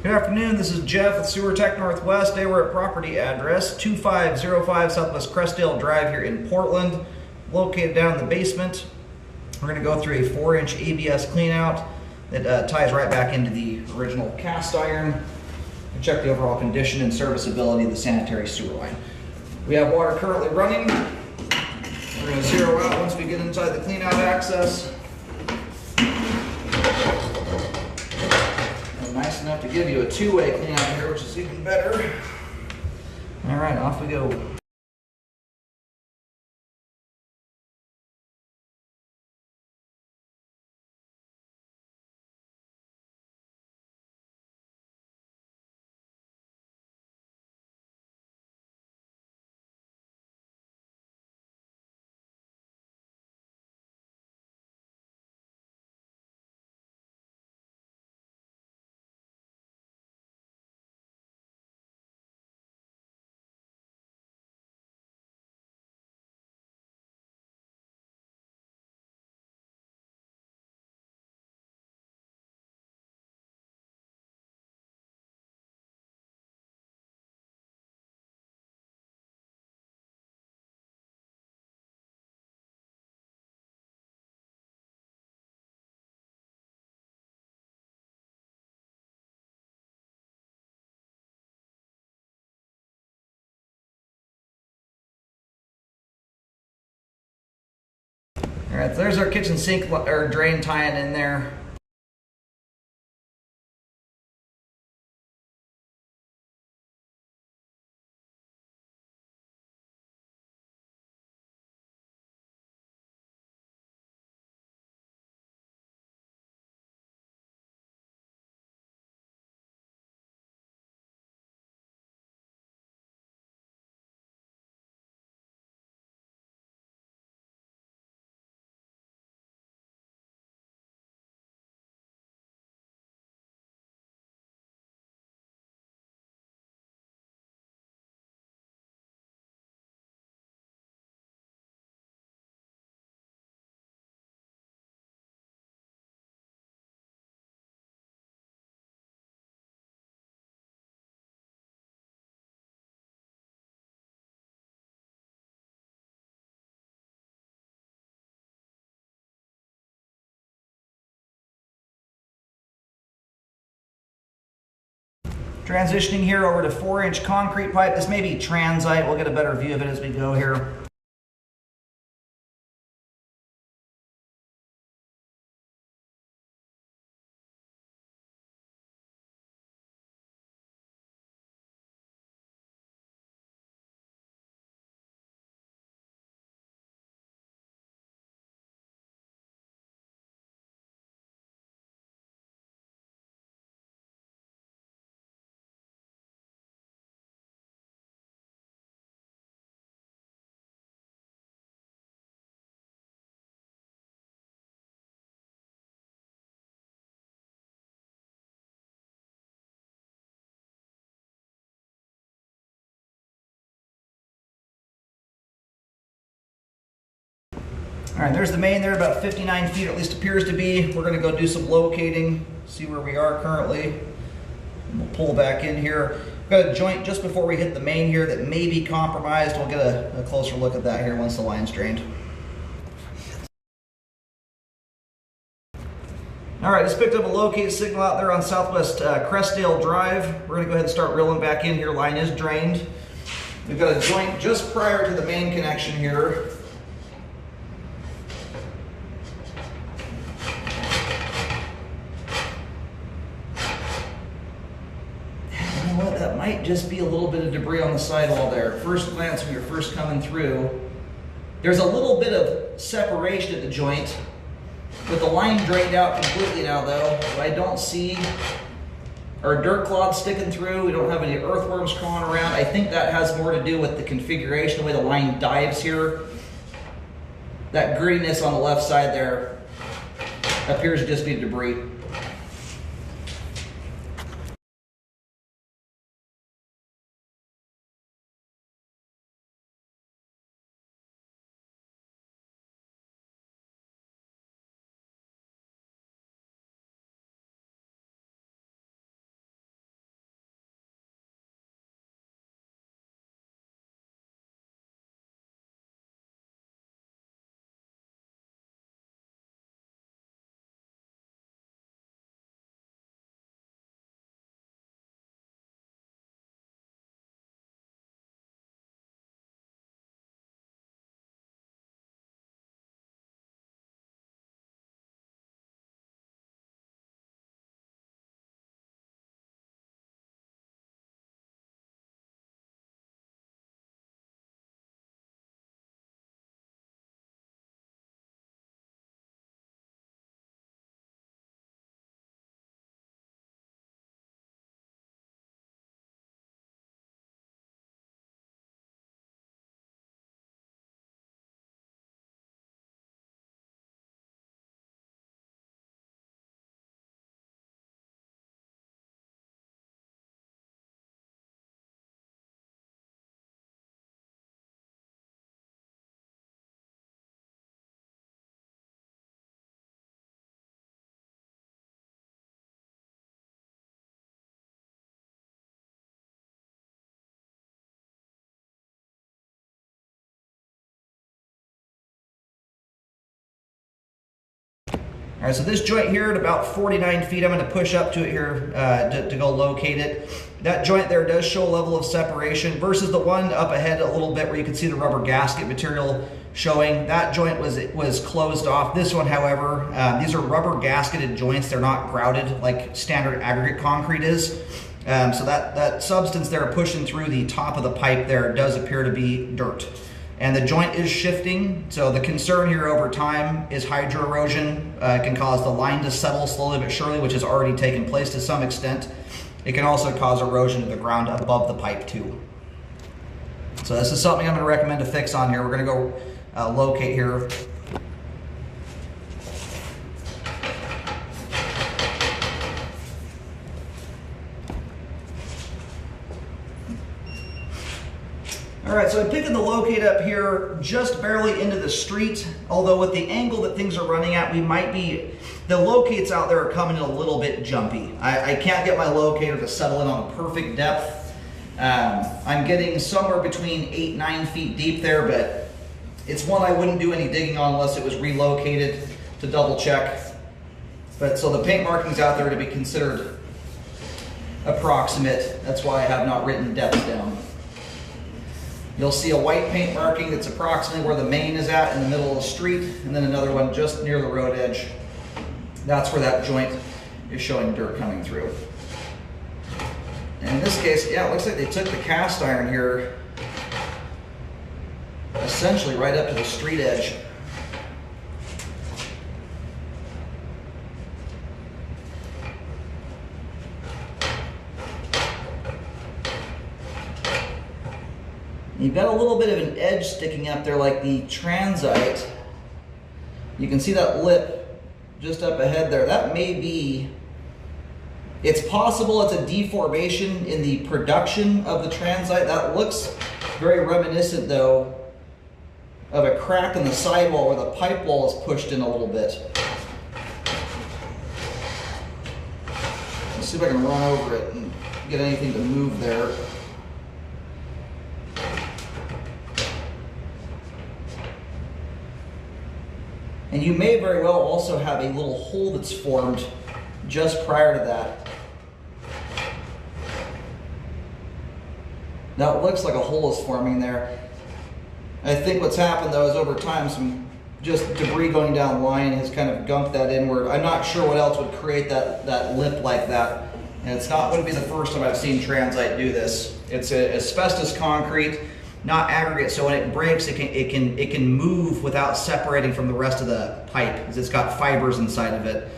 Good afternoon, this is Jeff with Sewer Tech Northwest. Today we're at property address 2505 Southwest Crestdale Drive here in Portland, located down in the basement. We're going to go through a 4-inch ABS cleanout that ties right back into the original cast iron and check the overall condition and serviceability of the sanitary sewer line. We have water currently running. We're going to zero out once we get inside the cleanout access. Nice enough to give you a two-way clean out here, which is even better. All right, off we go. All right, so there's our kitchen sink or drain tying in there. Transitioning here over to 4-inch concrete pipe. This may be transite. We'll get a better view of it as we go here. All right, there's the main there, about 59 feet, at least appears to be. We're gonna go do some locating, see where we are currently. And we'll pull back in here. We've got a joint just before we hit the main here that may be compromised. We'll get a closer look at that here once the line's drained. All right, just picked up a locate signal out there on Southwest Crestdale Drive. We're gonna go ahead and start reeling back in here. Line is drained. We've got a joint just prior to the main connection here. That might just be a little bit of debris on the sidewall there. First glance when you're first coming through, there's a little bit of separation at the joint, with the line drained out completely now though. I don't see our dirt clods sticking through. We don't have any earthworms crawling around. I think that has more to do with the configuration, the way the line dives here. That grittiness on the left side there appears to just be debris. All right, so this joint here at about 49 feet, I'm going to push up to it here to go locate it. That joint there does show a level of separation versus the one up ahead a little bit where you can see the rubber gasket material showing. That joint was closed off. This one, however, these are rubber gasketed joints. They're not grouted like standard aggregate concrete is. So that substance there pushing through the top of the pipe there does appear to be dirt. And the joint is shifting, so the concern here over time is hydro erosion. It can cause the line to settle slowly but surely, which has already taken place to some extent. It can also cause erosion to the ground above the pipe too. So this is something I'm going to recommend to fix on here. We're going to go locate here. All right, so I'm picking the locate up here just barely into the street, although with the angle that things are running at, the locates out there are coming in a little bit jumpy. I can't get my locator to settle in on a perfect depth. I'm getting somewhere between 8-9 feet deep there, but it's one I wouldn't do any digging on unless it was relocated to double check. But so the paint markings out there to be considered approximate. That's why I have not written depths down. You'll see a white paint marking that's approximately where the main is at in the middle of the street, and then another one just near the road edge. That's where that joint is showing dirt coming through. And in this case, yeah, it looks like they took the cast iron here essentially right up to the street edge. You've got a little bit of an edge sticking up there like the transite. You can see that lip just up ahead there. That may be, it's possible it's a deformation in the production of the transite. That looks very reminiscent though of a crack in the sidewall where the pipe wall is pushed in a little bit. Let's see if I can run over it and get anything to move there. And you may very well also have a little hole that's formed just prior to that. Now it looks like a hole is forming there. I think what's happened though is over time some just debris going down the line has kind of gunked that inward. I'm not sure what else would create that lip like that. And it's not going to be the first time I've seen transite do this. It's asbestos concrete, not aggregate, so when it breaks, it can move without separating from the rest of the pipe, because it's got fibers inside of it.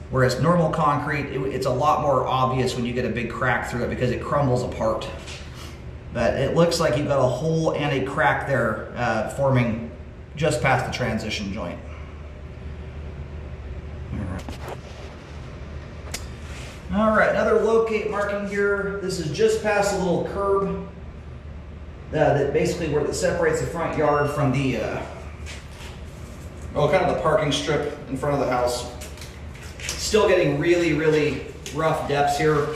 Whereas normal concrete, it's a lot more obvious when you get a big crack through it because it crumbles apart. But it looks like you've got a hole and a crack there forming just past the transition joint. All right, another locate marking here. This is just past a little curb. That basically where it separates the front yard from the, kind of the parking strip in front of the house. Still getting really, really rough depths here.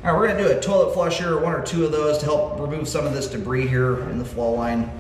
All right, we're gonna do a toilet flush here, one or two of those to help remove some of this debris here in the flow line.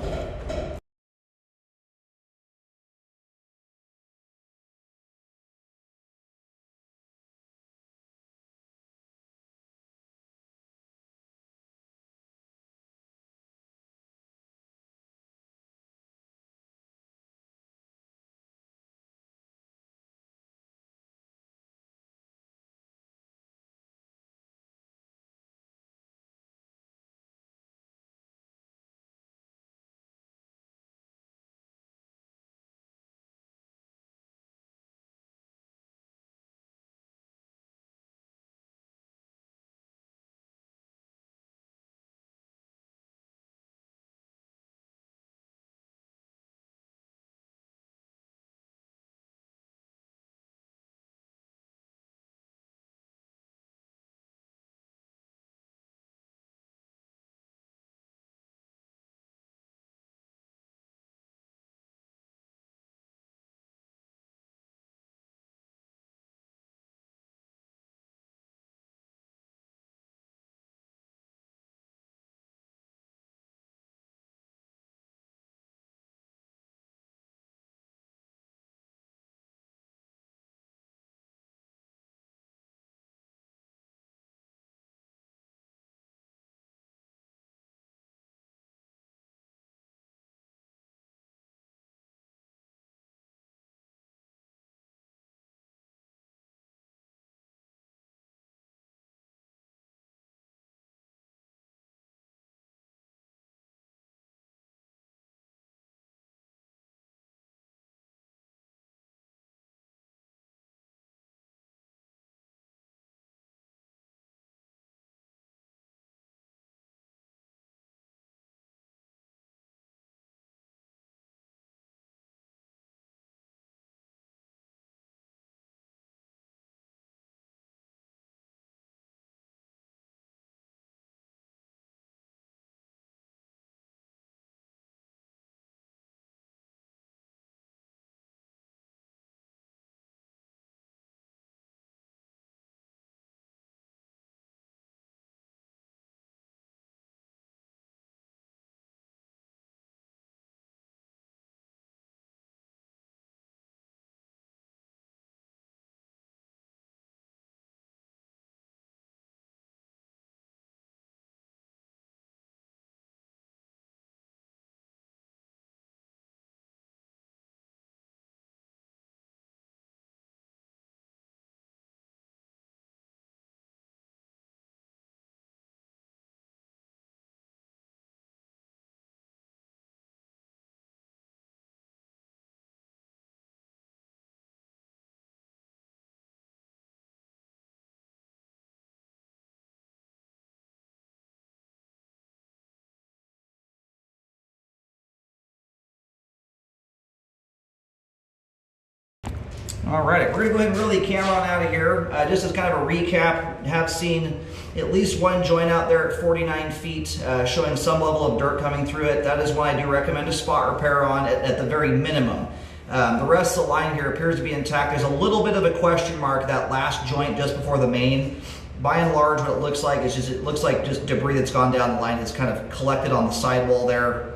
All right, we're gonna go ahead and reel the camera on out of here. Just as kind of a recap, have seen at least one joint out there at 49 feet showing some level of dirt coming through it. That is one I do recommend a spot repair on at the very minimum. The rest of the line here appears to be intact. There's a little bit of a question mark, that last joint just before the main. By and large, what it looks like is it looks like just debris that's gone down the line is kind of collected on the sidewall there.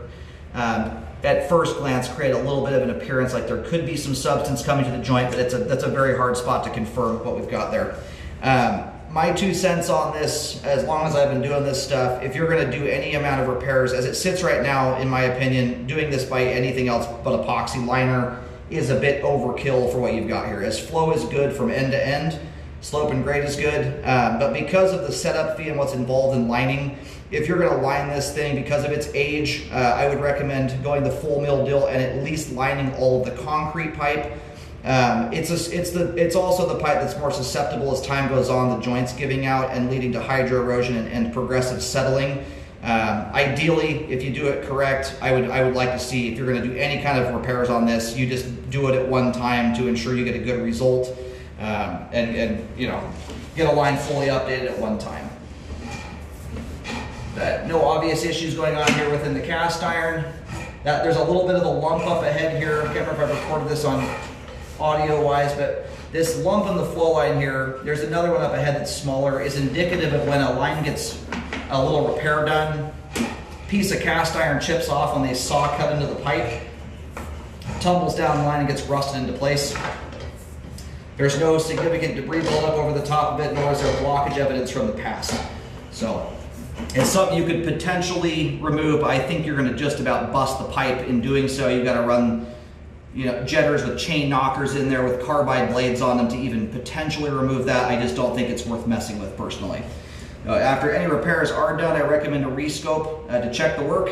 At first glance, create a little bit of an appearance like there could be some substance coming to the joint, but that's a very hard spot to confirm what we've got there. My 2 cents on this, as long as I've been doing this stuff, if you're going to do any amount of repairs, as it sits right now, in my opinion, doing this by anything else but epoxy liner is a bit overkill for what you've got here. As flow is good from end to end, slope and grade is good, but because of the setup fee and what's involved in lining, if you're going to line this thing because of its age, I would recommend going the full mill deal and at least lining all of the concrete pipe. It's also the pipe that's more susceptible as time goes on, the joints giving out and leading to hydro erosion and progressive settling. Ideally, if you do it correct, I would like to see, if you're going to do any kind of repairs on this, you just do it at one time to ensure you get a good result, and you know, get a line fully updated at one time. No obvious issues going on here within the cast iron. There's a little bit of a lump up ahead here. I can't remember if I recorded this on audio wise, but this lump in the flow line here, there's another one up ahead that's smaller, is indicative of when a line gets a little repair done. Piece of cast iron chips off when they saw cut into the pipe, tumbles down the line and gets rusted into place. There's no significant debris buildup over the top of it, nor is there blockage evidence from the past. So it's something you could potentially remove, but I think you're going to just about bust the pipe in doing so. You've got to run, jetters with chain knockers in there with carbide blades on them to even potentially remove that. I just don't think it's worth messing with personally. After any repairs are done, I recommend a rescope to check the work.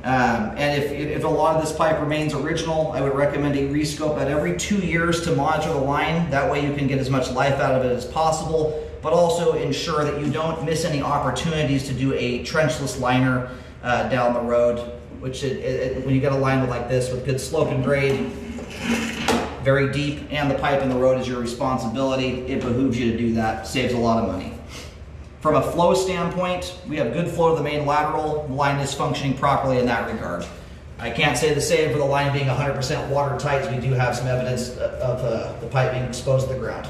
And if a lot of this pipe remains original, I would recommend a rescope at every 2 years to monitor the line. That way you can get as much life out of it as possible, but also ensure that you don't miss any opportunities to do a trenchless liner down the road, which when you get a liner like this with good slope and grade, very deep, and the pipe in the road is your responsibility, it behooves you to do that. Saves a lot of money. From a flow standpoint, we have good flow to the main lateral. The line is functioning properly in that regard. I can't say the same for the line being 100% watertight, as we do have some evidence of the pipe being exposed to the ground.